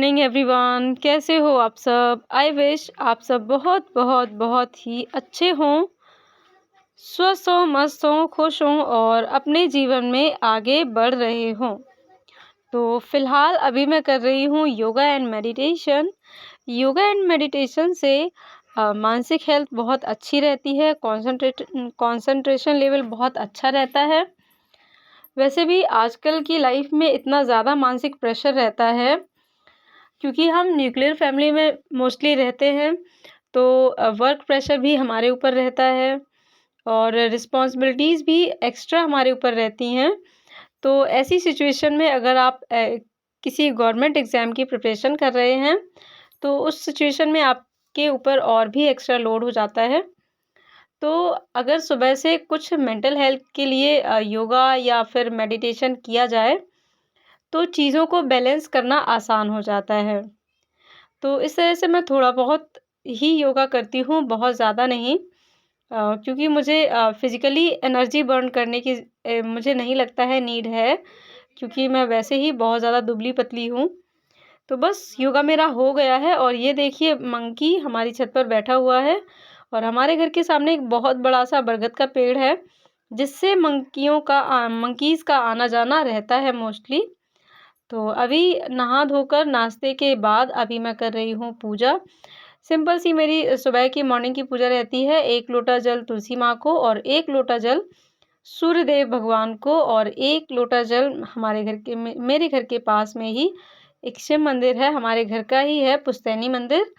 Morning everyone, कैसे हो आप सब। आई विश आप सब बहुत बहुत बहुत ही अच्छे हों, स्वस्थ हों, मस्त हों, खुश हों और अपने जीवन में आगे बढ़ रहे हों। तो फिलहाल अभी मैं कर रही हूँ yoga and meditation. Yoga and meditation से मानसिक हेल्थ बहुत अच्छी रहती है, कंसंट्रेशन लेवल बहुत अच्छा रहता है। वैसे भी आजकल की लाइफ में इतना ज़्यादा मानसिक प्रेशर रहता है क्योंकि हम न्यूक्लियर फैमिली में मोस्टली रहते हैं, तो वर्क प्रेशर भी हमारे ऊपर रहता है और रिस्पॉन्सिबिलिटीज़ भी एक्स्ट्रा हमारे ऊपर रहती हैं। तो ऐसी सिचुएशन में अगर आप किसी गवर्नमेंट एग्ज़ाम की प्रिपरेशन कर रहे हैं, तो उस सिचुएशन में आपके ऊपर और भी एक्स्ट्रा लोड हो जाता है। तो अगर सुबह से कुछ मेंटल हेल्थ के लिए योगा या फिर मेडिटेशन किया जाए, तो चीज़ों को बैलेंस करना आसान हो जाता है। तो इस तरह से मैं थोड़ा बहुत ही योगा करती हूँ, बहुत ज़्यादा नहीं। क्योंकि मुझे फ़िज़िकली एनर्जी बर्न करने की मुझे नहीं लगता है नीड है, क्योंकि मैं वैसे ही बहुत ज़्यादा दुबली-पतली हूँ। तो बस योगा मेरा हो गया है और ये देखिए मंकी हमारी छत पर बैठा हुआ है और हमारे घर के सामने एक बहुत बड़ा-सा बरगद का पेड़ है, जिससे मंकीज़ का आना-जाना रहता है मोस्टली। तो अभी नहा धोकर नाश्ते के बाद अभी मैं कर रही हूँ पूजा। सिंपल सी मेरी सुबह की मॉर्निंग की पूजा रहती है। 1 लोटा जल तुलसी माँ को और 1 लोटा जल सूर्यदेव भगवान को और 1 लोटा जल हमारे घर के मेरे घर के पास में ही एक शिव मंदिर है, हमारे घर का ही है पुश्तैनी मंदिर।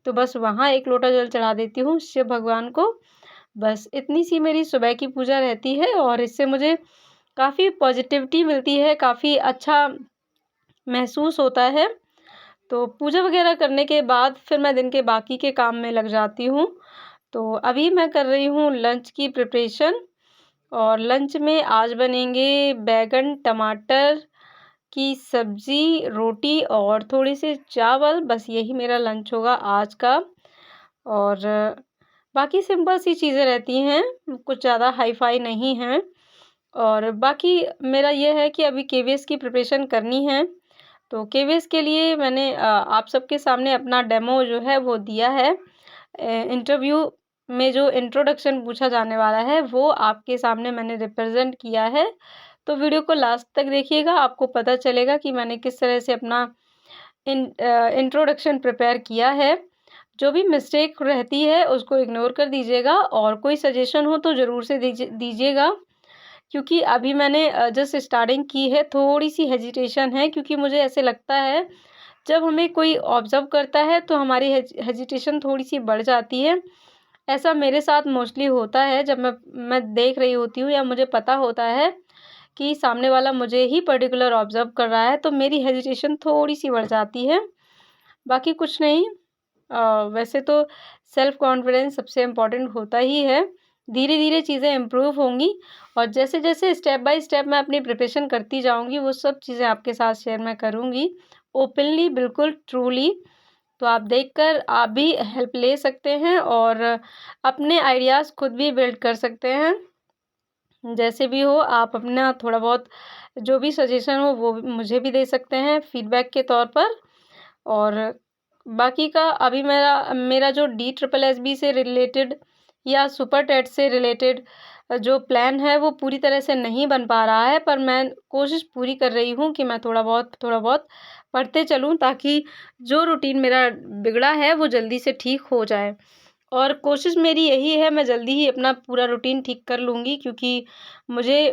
तो बस वहाँ 1 लोटा जल चढ़ा देती हूँ शिव भगवान को। बस इतनी सी मेरी सुबह की पूजा रहती है और इससे मुझे काफ़ी पॉजिटिविटी मिलती है, काफ़ी अच्छा महसूस होता है। तो पूजा वगैरह करने के बाद फिर मैं दिन के बाकी के काम में लग जाती हूँ। तो अभी मैं कर रही हूँ लंच की प्रिपरेशन और लंच में आज बनेंगे बैंगन टमाटर की सब्ज़ी, रोटी और थोड़े से चावल। बस यही मेरा लंच होगा आज का और बाकी सिंपल सी चीज़ें रहती हैं, कुछ ज़्यादा हाई-फाई नहीं हैं। और बाकी मेरा ये है कि अभी केवीएस की प्रिपरेशन करनी है। तो केवीएस के लिए मैंने आप सबके सामने अपना डेमो जो है वो दिया है। इंटरव्यू में जो इंट्रोडक्शन पूछा जाने वाला है वो आपके सामने मैंने रिप्रेजेंट किया है। तो वीडियो को लास्ट तक देखिएगा, आपको पता चलेगा कि मैंने किस तरह से अपना इंट्रोडक्शन प्रिपेयर किया है। जो भी मिस्टेक रहती है उसको इग्नोर कर दीजिएगा और कोई सजेशन हो तो ज़रूर से दीजिएगा। क्योंकि अभी मैंने जस्ट स्टार्टिंग की है, थोड़ी-सी हेजिटेशन है क्योंकि मुझे ऐसे लगता है जब हमें कोई ऑब्ज़र्व करता है तो हमारी हेजिटेशन थोड़ी-सी बढ़ जाती है। ऐसा मेरे साथ मोस्टली होता है जब मैं देख रही होती हूँ या मुझे पता होता है कि सामने वाला मुझे ही पर्टिकुलर ऑब्ज़र्व कर रहा है, तो मेरी हेजिटेशन थोड़ी-सी बढ़ जाती है। बाकी कुछ नहीं। वैसे तो सेल्फ कॉन्फिडेंस सबसे इम्पोर्टेंट होता ही है। धीरे-धीरे चीज़ें इम्प्रूव होंगी और जैसे-जैसे स्टेप बाय स्टेप मैं अपनी प्रिपरेशन करती जाऊँगी, वो सब चीज़ें आपके साथ शेयर मैं करूँगी, ओपनली, बिल्कुल ट्रूली। तो आप देखकर आप भी हेल्प ले सकते हैं और अपने आइडियाज़ खुद भी बिल्ड कर सकते हैं। जैसे भी हो आप अपना थोड़ा बहुत जो भी सजेशन हो वो मुझे भी दे सकते हैं फीडबैक के तौर पर। और बाकी का अभी मेरा मेरा जो DSSB से रिलेटेड या सुपर टेट से रिलेटेड जो प्लान है वो पूरी तरह से नहीं बन पा रहा है, पर मैं कोशिश पूरी कर रही हूँ कि मैं थोड़ा बहुत पढ़ते चलूँ ताकि जो रूटीन मेरा बिगड़ा है वो जल्दी से ठीक हो जाए। और कोशिश मेरी यही है मैं जल्दी ही अपना पूरा रूटीन ठीक कर लूँगी, क्योंकि मुझे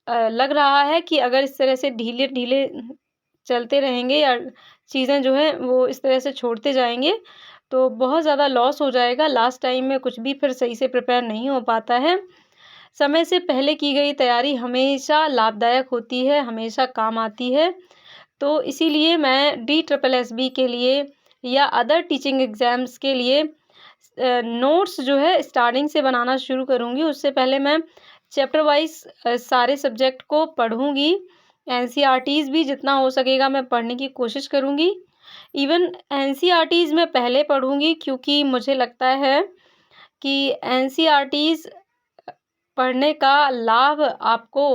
लग रहा है कि अगर इस तरह से ढीले-ढीले चलते रहेंगे या चीज़ें जो हैं वो इस तरह से छोड़ते जाएँगे, तो बहुत ज़्यादा लॉस हो जाएगा। लास्ट टाइम में कुछ भी फिर सही से प्रिपेयर नहीं हो पाता है। समय से पहले की गई तैयारी हमेशा लाभदायक होती है, हमेशा काम आती है। तो इसीलिए मैं DSSB के लिए या अदर टीचिंग एग्ज़ाम्स के लिए नोट्स जो है स्टार्टिंग से बनाना शुरू करूँगी। उससे पहले मैं चैप्टर वाइज़ सारे सब्जेक्ट को पढ़ूँगी। एनसीईआरटीज़ भी जितना हो सकेगा मैं पढ़ने की कोशिश करूँगी। इवन एनसीईआरटीज़ मैं पहले पढ़ूँगी क्योंकि मुझे लगता है कि एनसीईआरटीज़ पढ़ने का लाभ आपको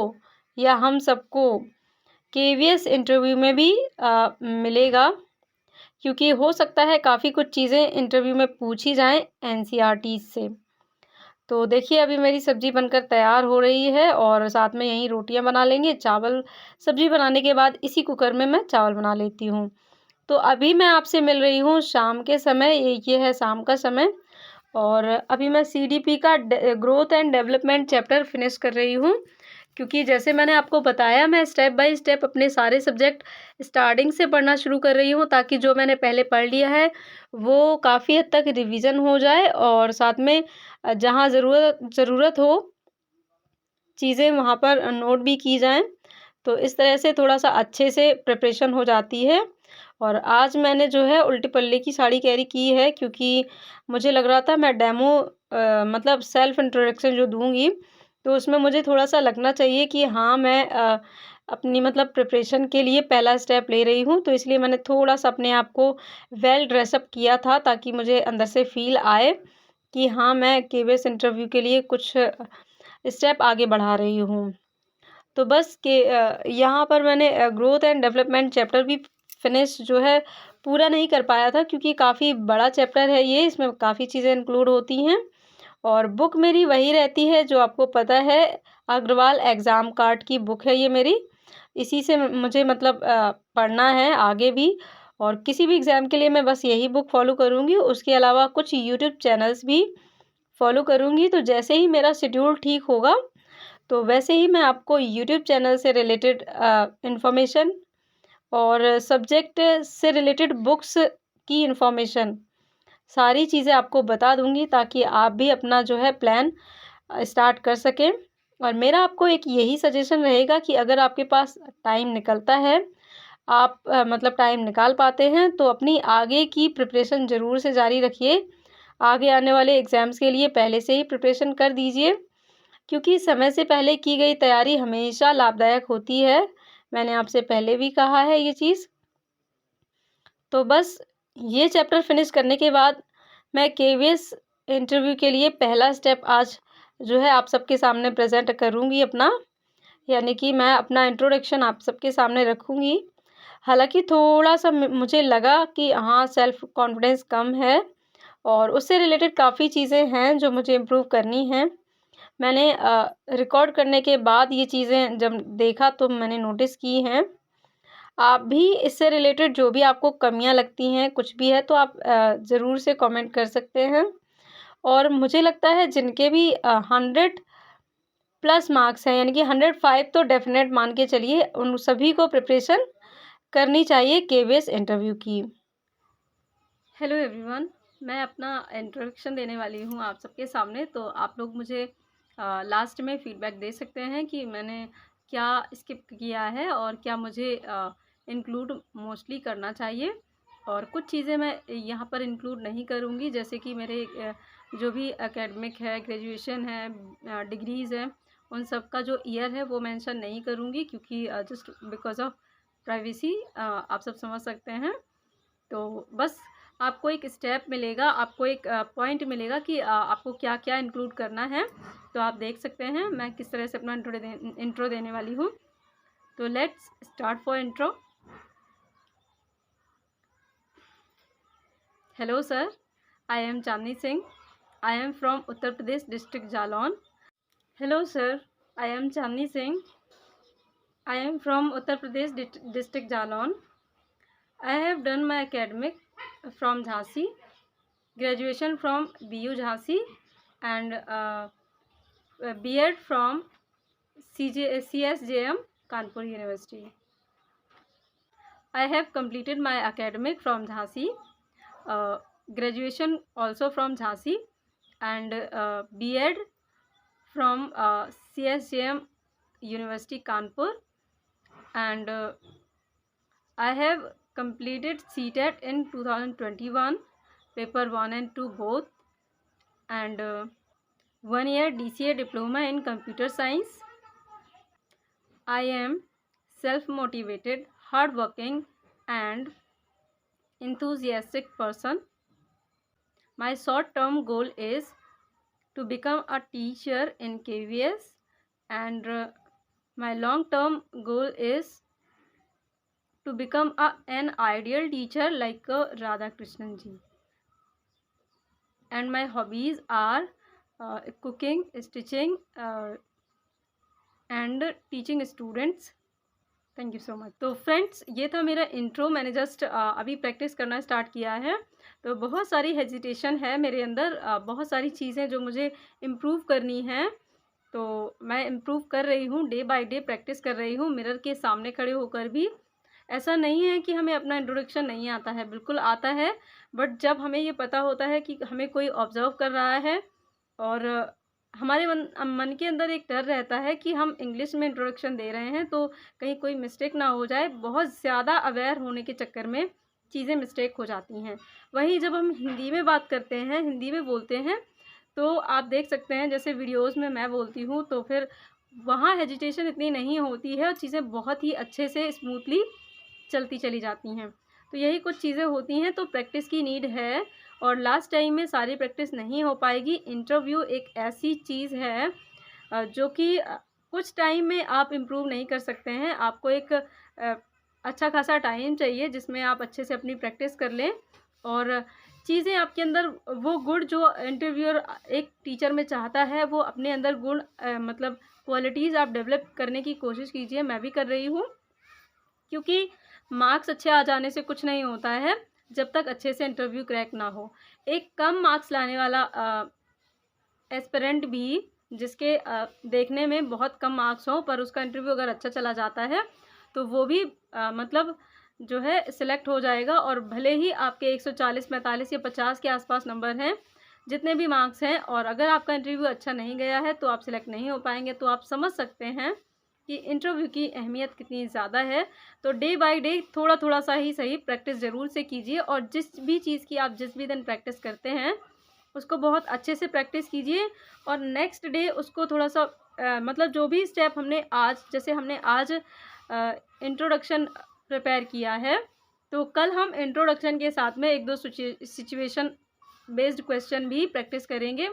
या हम सबको केवीएस इंटरव्यू में भी मिलेगा। क्योंकि हो सकता है काफ़ी कुछ चीज़ें इंटरव्यू में पूछी जाएँ एनसीईआरटीज़ से। तो देखिए अभी मेरी सब्ज़ी बनकर तैयार हो रही है और साथ में यहीं रोटियाँ बना लेंगे। चावल सब्ज़ी बनाने के बाद इसी कुकर में मैं चावल बना लेती हूँ। तो अभी मैं आपसे मिल रही हूँ शाम के समय, ये है शाम का समय और अभी मैं सीडीपी का growth and development chapter finish कर रही हूँ। क्योंकि जैसे मैंने आपको बताया मैं स्टेप बाय स्टेप अपने सारे सब्जेक्ट स्टार्टिंग से पढ़ना शुरू कर रही हूँ, ताकि जो मैंने पहले पढ़ लिया है वो काफ़ी हद तक रिवीजन हो जाए और साथ में जहाँ ज़रूरत हो चीज़ें वहाँ पर नोट भी की जाएँ। तो इस तरह से थोड़ा-सा अच्छे से प्रिपरेशन हो जाती है। और आज मैंने जो है उल्टे पल्ले की साड़ी कैरी की है, क्योंकि मुझे लग रहा था मैं डेमो मतलब सेल्फ इंट्रोडक्शन जो दूँगी, तो उसमें मुझे थोड़ा-सा लगना चाहिए कि हाँ, मैं अपनी मतलब प्रिपरेशन के लिए पहला स्टेप ले रही हूँ। तो इसलिए मैंने थोड़ा-सा अपने आप को वेल ड्रेस अप किया था, ताकि मुझे अंदर से फ़ील आए कि हाँ, मैं केवीएस इंटरव्यू के लिए कुछ स्टेप आगे बढ़ा रही हूँ। तो बस यहाँ पर मैंने ग्रोथ एंड डेवलपमेंट चैप्टर भी फिनिश जो है पूरा नहीं कर पाया था, क्योंकि काफ़ी बड़ा चैप्टर है ये, इसमें काफ़ी चीज़ें इंक्लूड होती हैं। और बुक मेरी वही रहती है जो आपको पता है, अग्रवाल एग्ज़ाम कार्ड की बुक है ये मेरी। इसी से मुझे मतलब पढ़ना है आगे भी, और किसी भी एग्ज़ाम के लिए मैं बस यही बुक फ़ॉलो करूँगी। उसके अलावा कुछ यूट्यूब चैनल्स भी फ़ॉलो करूँगी। तो जैसे ही मेरा शेड्यूल ठीक होगा, तो वैसे ही मैं आपको यूट्यूब चैनल से रिलेटेड इन्फॉर्मेशन और सब्जेक्ट से रिलेटेड बुक्स की इन्फॉर्मेशन सारी चीज़ें आपको बता दूँगी, ताकि आप भी अपना जो है प्लान स्टार्ट कर सकें। और मेरा आपको एक यही सजेशन रहेगा कि अगर आपके पास टाइम निकलता है, आप मतलब टाइम निकाल पाते हैं, तो अपनी आगे की प्रिपरेशन ज़रूर से जारी रखिए। आगे आने वाले एग्ज़ाम्स के लिए पहले से ही प्रिपरेशन कर दीजिए, क्योंकि समय से पहले की गई तैयारी हमेशा लाभदायक होती है। मैंने आपसे पहले भी कहा है ये चीज़। तो बस ये चैप्टर फिनिश करने के बाद मैं केवीएस इंटरव्यू के लिए पहला स्टेप आज जो है आप सबके सामने प्रेज़ेंट करूँगी अपना, यानी कि मैं अपना इंट्रोडक्शन आप सबके सामने रखूँगी। हालाँकि थोड़ा-सा मुझे लगा कि हाँ, सेल्फ कॉन्फिडेंस कम है और उससे रिलेटेड काफ़ी चीज़ें हैं जो मुझे इम्प्रूव करनी हैं। मैंने रिकॉर्ड करने के बाद ये चीज़ें जब देखा तो मैंने नोटिस की हैं। आप भी इससे रिलेटेड जो भी आपको कमियाँ लगती हैं, कुछ भी है, तो आप ज़रूर से कमेंट कर सकते हैं। और मुझे लगता है जिनके भी 100 प्लस मार्क्स हैं, यानी कि 105 तो डेफ़िनेट मान के चलिए, उन सभी को प्रिपरेशन करनी चाहिए केवीएस इंटरव्यू की। हेलो एवरीवन, मैं अपना इंट्रोडक्शन देने वाली हूँ आप सबके सामने। तो आप लोग मुझे लास्ट में फ़ीडबैक दे सकते हैं कि मैंने क्या स्किप किया है और क्या मुझे इंक्लूड मोस्टली करना चाहिए। और कुछ चीज़ें मैं यहाँ पर इंक्लूड नहीं करूँगी, जैसे कि मेरे जो भी एकेडमिक है, ग्रेजुएशन है, डिग्रीज़ हैं, उन सब का जो ईयर है वो मेंशन नहीं करूँगी, क्योंकि जस्ट बिकॉज़ ऑफ प्राइवेसी, आप सब समझ सकते हैं। तो बस आपको एक स्टेप मिलेगा, आपको एक पॉइंट मिलेगा कि आपको क्या-क्या इंक्लूड करना है। तो आप देख सकते हैं मैं किस तरह से अपना इंट्रो देने वाली हूँ। तो let's start for intro. Hello sir, I am Chandni Singh. I am from Uttar Pradesh district Jalaun. Hello sir, I am Chandni Singh. I am from Uttar Pradesh district Jalaun. I have done my academic from Jhansi, graduation from BU Jhansi, and B.Ed from CSJM Kanpur University. I have completed my academic from Jhansi, graduation also from Jhansi, and B.Ed from CSJM University Kanpur, and I have completed CTET in 2021, paper 1 and 2 both, and 1 year DCA diploma in computer science. I am self-motivated, hardworking, and enthusiastic person. My short-term goal is to become a teacher in KVS, and my long-term goal is to become an ideal teacher like Radhakrishnan ji. And my hobbies are cooking, stitching, and teaching students. Thank you so much. तो friends, ये था मेरा intro. मैंने just अभी practice करना start किया है, तो बहुत सारी हेजिटेशन है मेरे अंदर, बहुत सारी चीज़ें जो मुझे इम्प्रूव करनी हैं, तो मैं इम्प्रूव कर रही हूँ, डे बाय डे प्रैक्टिस कर रही हूँ मिरर के सामने खड़े होकर भी। ऐसा नहीं है कि हमें अपना इंट्रोडक्शन नहीं आता है, बिल्कुल आता है, बट जब हमें ये पता होता है कि हमें कोई ऑब्ज़र्व कर रहा है और हमारे मन के अंदर एक डर रहता है कि हम इंग्लिश में इंट्रोडक्शन दे रहे हैं तो कहीं कोई मिस्टेक ना हो जाए। बहुत ज़्यादा अवेयर होने के चक्कर में चीज़ें मिस्टेक हो जाती हैं। वहीं जब हम हिंदी में बात करते हैं, हिंदी में बोलते हैं, तो आप देख सकते हैं जैसे वीडियोज़ में मैं बोलती हूँ, तो फिर वहाँ हेजिटेशन इतनी नहीं होती है और चीज़ें बहुत ही अच्छे से स्मूथली चलती चली जाती हैं। तो यही कुछ चीज़ें होती हैं, तो प्रैक्टिस की नीड है और लास्ट टाइम में सारी प्रैक्टिस नहीं हो पाएगी। इंटरव्यू एक ऐसी चीज़ है जो कि कुछ टाइम में आप इम्प्रूव नहीं कर सकते हैं। आपको एक अच्छा खासा टाइम चाहिए जिसमें आप अच्छे से अपनी प्रैक्टिस कर लें और चीज़ें आपके अंदर वो गुण जो इंटरव्यूअर एक टीचर में चाहता है, वो अपने अंदर गुण मतलब क्वालिटीज़ आप डेवलप करने की कोशिश कीजिए। मैं भी कर रही हूँ, क्योंकि मार्क्स अच्छे आ जाने से कुछ नहीं होता है जब तक अच्छे से इंटरव्यू क्रैक ना हो। एक कम मार्क्स लाने वाला एस्पिरेंट भी, जिसके देखने में बहुत कम मार्क्स हों पर उसका इंटरव्यू अगर अच्छा चला जाता है तो वो भी मतलब जो है सिलेक्ट हो जाएगा। और भले ही आपके 140, 45 या 50 के आसपास नंबर हैं, जितने भी मार्क्स हैं, और अगर आपका इंटरव्यू अच्छा नहीं गया है तो आप सिलेक्ट नहीं हो पाएंगे। तो आप समझ सकते हैं कि इंटरव्यू की अहमियत कितनी ज़्यादा है। तो डे बाय डे थोड़ा थोड़ा सा ही सही प्रैक्टिस ज़रूर से कीजिए और जिस भी चीज़ की आप जिस भी दिन प्रैक्टिस करते हैं उसको बहुत अच्छे से प्रैक्टिस कीजिए और नेक्स्ट डे उसको थोड़ा सा मतलब जो भी स्टेप हमने आज, जैसे हमने आज इंट्रोडक्शन प्रिपेयर किया है, तो कल हम इंट्रोडक्शन के साथ में एक दो सिचुएशन बेस्ड क्वेश्चन भी प्रैक्टिस करेंगे।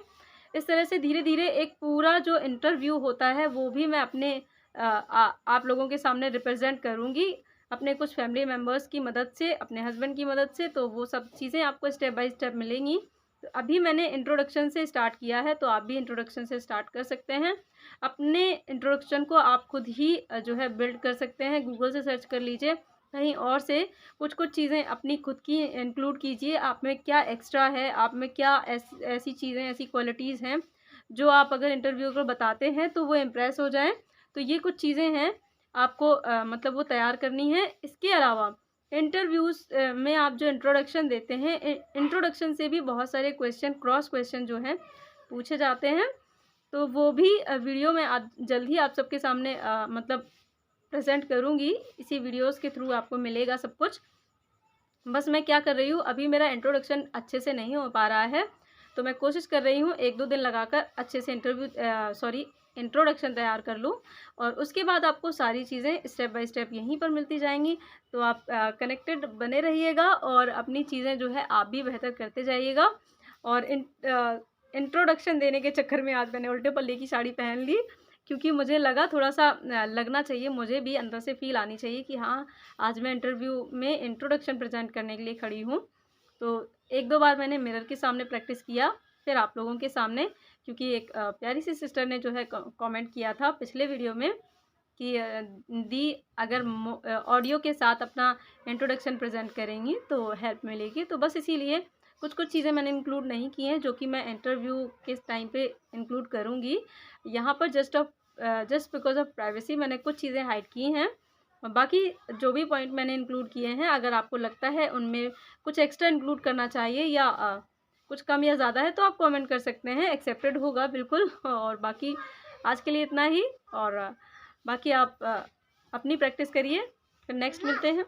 इस तरह से धीरे धीरे एक पूरा जो इंटरव्यू होता है वो भी मैं अपने आप लोगों के सामने रिप्रेजेंट करूँगी अपने कुछ फैमिली मेम्बर्स की मदद से, अपने हस्बैंड की मदद से। तो वो सब चीज़ें आपको स्टेप बाय स्टेप मिलेंगी। तो अभी मैंने इंट्रोडक्शन से स्टार्ट किया है, तो आप भी इंट्रोडक्शन से स्टार्ट कर सकते हैं। अपने इंट्रोडक्शन को आप खुद ही जो है बिल्ड कर सकते हैं। गूगल से सर्च कर लीजिए, कहीं और से कुछ कुछ चीज़ें अपनी खुद की इंक्लूड कीजिए। आप में क्या एक्स्ट्रा है, आप में क्या ऐसी चीज़ें, ऐसी क्वालिटीज़ हैं जो आप अगर इंटरव्यू को बताते हैं तो वो इम्प्रेस हो जाएं। तो ये कुछ चीज़ें हैं आपको मतलब वो तैयार करनी है। इसके अलावा इंटरव्यूज़ में आप जो इंट्रोडक्शन देते हैं, इंट्रोडक्शन से भी बहुत सारे क्वेश्चन, क्रॉस क्वेश्चन जो हैं पूछे जाते हैं। तो वो भी वीडियो में जल्द ही आप सबके सामने मतलब प्रेजेंट करूँगी। इसी वीडियोज़ के थ्रू आपको मिलेगा सब कुछ। बस मैं क्या कर रही हूँ, अभी मेरा इंट्रोडक्शन अच्छे से नहीं हो पा रहा है, तो मैं कोशिश कर रही हूँ 1-2 दिन लगाकर अच्छे से इंट्रोडक्शन तैयार कर लूँ और उसके बाद आपको सारी चीज़ें स्टेप बाय स्टेप यहीं पर मिलती जाएंगी। तो आप कनेक्टेड बने रहिएगा और अपनी चीज़ें जो है आप भी बेहतर करते जाइएगा। और इंट्रोडक्शन देने के चक्कर में आज मैंने उल्टे पल्ले की साड़ी पहन ली, क्योंकि मुझे लगा थोड़ा सा लगना चाहिए, मुझे भी अंदर से फील आनी चाहिए कि हाँ, आज मैं इंटरव्यू में इंट्रोडक्शन प्रेजेंट करने के लिए खड़ी हूँ। तो 1-2 बार मैंने मिरर के सामने प्रैक्टिस किया, फिर आप लोगों के सामने, क्योंकि एक प्यारी सी सिस्टर ने जो है कमेंट किया था पिछले वीडियो में कि दी अगर ऑडियो के साथ अपना इंट्रोडक्शन प्रेजेंट करेंगी तो हेल्प मिलेगी। तो बस इसीलिए कुछ कुछ चीज़ें मैंने इंक्लूड नहीं की हैं जो कि मैं इंटरव्यू के टाइम पे इंक्लूड करूँगी। यहाँ पर जस्ट बिकॉज ऑफ प्राइवेसी मैंने कुछ चीज़ें हाइड की हैं। बाकी जो भी पॉइंट मैंने इंक्लूड किए हैं, अगर आपको लगता है उनमें कुछ एक्स्ट्रा इंक्लूड करना चाहिए या कुछ कम या ज़्यादा है तो आप कमेंट कर सकते हैं, एक्सेप्टेड होगा बिल्कुल। और बाकी आज के लिए इतना ही, और बाकी आप अपनी प्रैक्टिस करिए, फिर नेक्स्ट मिलते हैं।